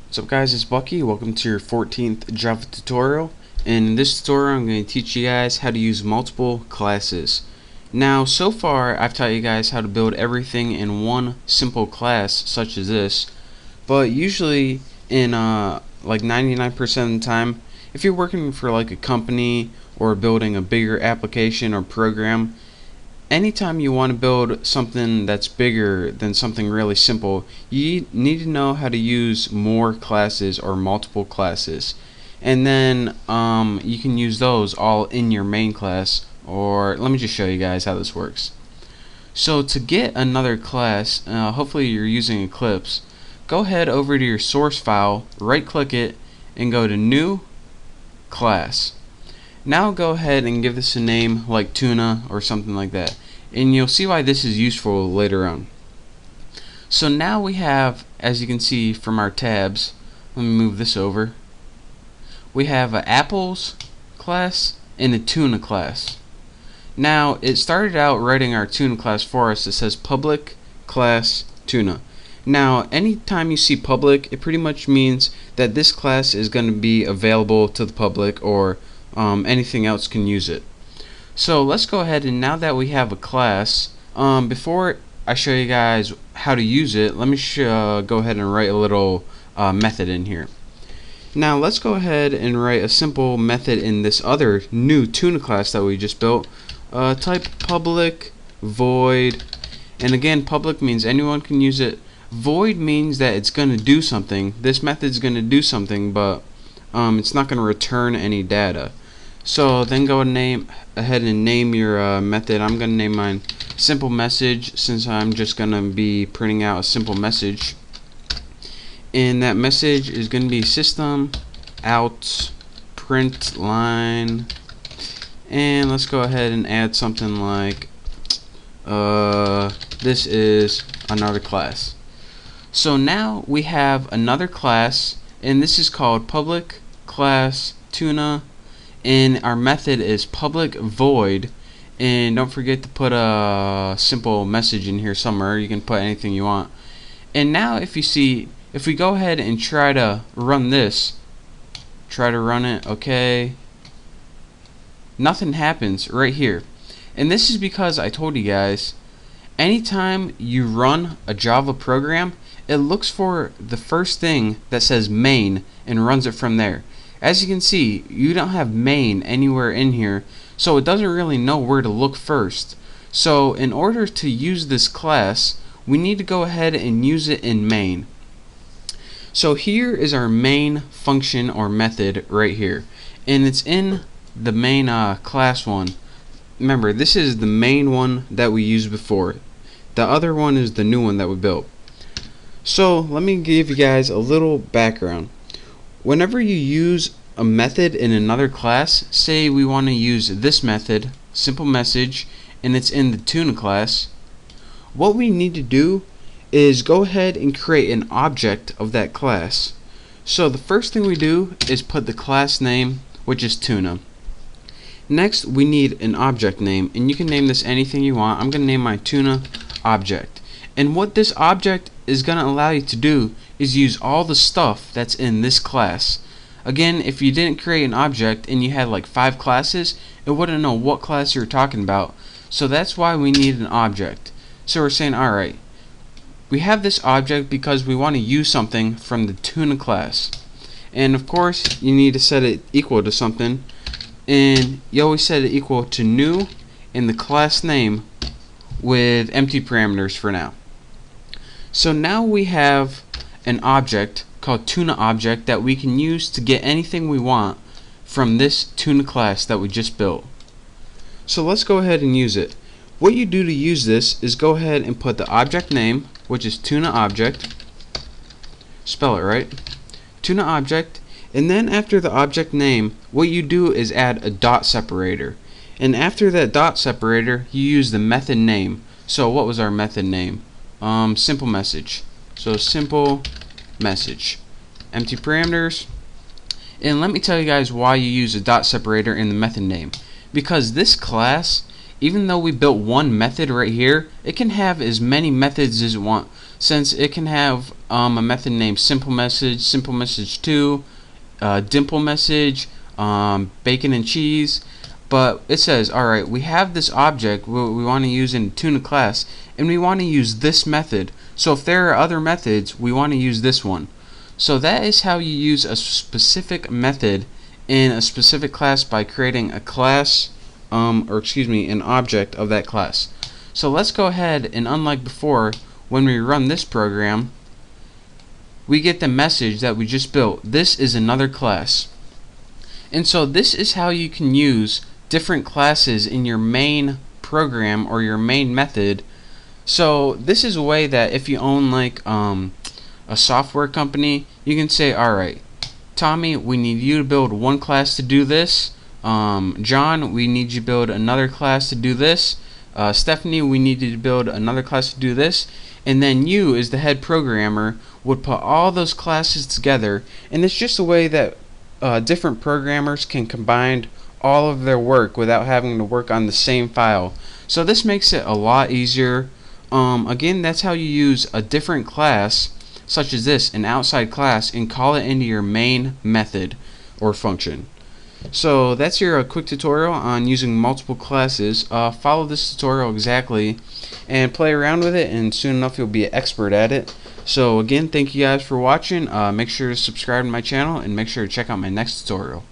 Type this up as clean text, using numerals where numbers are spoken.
What's up guys, it's Bucky. Welcome to your 14th Java tutorial. In this tutorial I'm going to teach you guys how to use multiple classes. Now so far I've taught you guys how to build everything in one simple class such as this, but usually in like 99% of the time, if you're working for like a company or building a bigger application or program, anytime you want to build something that's bigger than something really simple, you need to know how to use more classes or multiple classes. And then you can use those all in your main class, or let me just show you guys how this works. So to get another class, hopefully you're using Eclipse, go ahead over to your source file, right click it, and go to New Class. Now go ahead and give this a name like tuna or something like that, and you'll see why this is useful later on. So now we have, as you can see from our tabs, let me move this over, we have an apples class and a tuna class. Now it started out writing our tuna class for us. It says public class tuna. Now anytime you see public, it pretty much means that this class is going to be available to the public, or anything else can use it. So let's go ahead, and now that we have a class, before I show you guys how to use it, let me go ahead and write a little method in here. Now let's go ahead and write a simple method in this other new tuna class that we just built. Type public void, and again public means anyone can use it. Void means that it's going to do something. This method's going to do something, but it's not going to return any data. So then go ahead and name your method. I'm going to name mine simple message, since I'm just going to be printing out a simple message. And that message is going to be system out print line. And let's go ahead and add something like this is another class. So now we have another class, and this is called public class tuna, and our method is public void. And don't forget to put a simple message in here somewhere. You can put anything you want. And now if we go ahead and try to run this, try to run it, okay, nothing happens right here. And this is because I told you guys, anytime you run a Java program, it looks for the first thing that says main and runs it from there. As you can see, you don't have main anywhere in here, so it doesn't really know where to look first. So in order to use this class, we need to go ahead and use it in main. So here is our main function or method right here, and it's in the main class one. Remember, this is the main one that we used before. The other one is the new one that we built. So let me give you guys a little background. Whenever you use a method in another class, say we want to use this method, simple message, and it's in the tuna class, what we need to do is go ahead and create an object of that class. So the first thing we do is put the class name, which is tuna. Next we need an object name, and you can name this anything you want. I'm going to name my tuna object. And what this object is going to allow you to do is use all the stuff that's in this class. Again, if you didn't create an object and you had like 5 classes, it wouldn't know what class you were talking about. So that's why we need an object. So we're saying, alright, we have this object because we want to use something from the tuna class. And of course, you need to set it equal to something. And you always set it equal to new in the class name with empty parameters for now. So now we have an object called tuna object that we can use to get anything we want from this tuna class that we just built. So let's go ahead and use it. What you do to use this is go ahead and put the object name, which is tuna object, spell it right, tuna object, and then after the object name, what you do is add a dot separator. And after that dot separator, you use the method name. So what was our method name? Simple message. So simple message, empty parameters. And let me tell you guys why you use a dot separator in the method name. Because this class, even though we built one method right here, it can have as many methods as it wants. since it can have a method named simple message 2, dimple message, bacon and cheese. But it says, alright, we have this object we want to use in tuna class, and we want to use this method. So if there are other methods, we want to use this one. So that is how you use a specific method in a specific class, by creating a class, an object of that class. So let's go ahead, and unlike before, when we run this program, we get the message that we just built. This is another class. And so this is how you can use different classes in your main program or your main method. So this is a way that if you own like a software company, you can say, alright, Tommy, we need you to build one class to do this. John, we need you to build another class to do this. Stephanie, we need you to build another class to do this. And then you, as the head programmer, would put all those classes together. And it's just a way that different programmers can combine all of their work without having to work on the same file. So this makes it a lot easier. Again, that's how you use a different class, such as this, an outside class, and call it into your main method or function. So that's your quick tutorial on using multiple classes. Follow this tutorial exactly and play around with it, and soon enough you'll be an expert at it. So again, thank you guys for watching. Make sure to subscribe to my channel, and make sure to check out my next tutorial.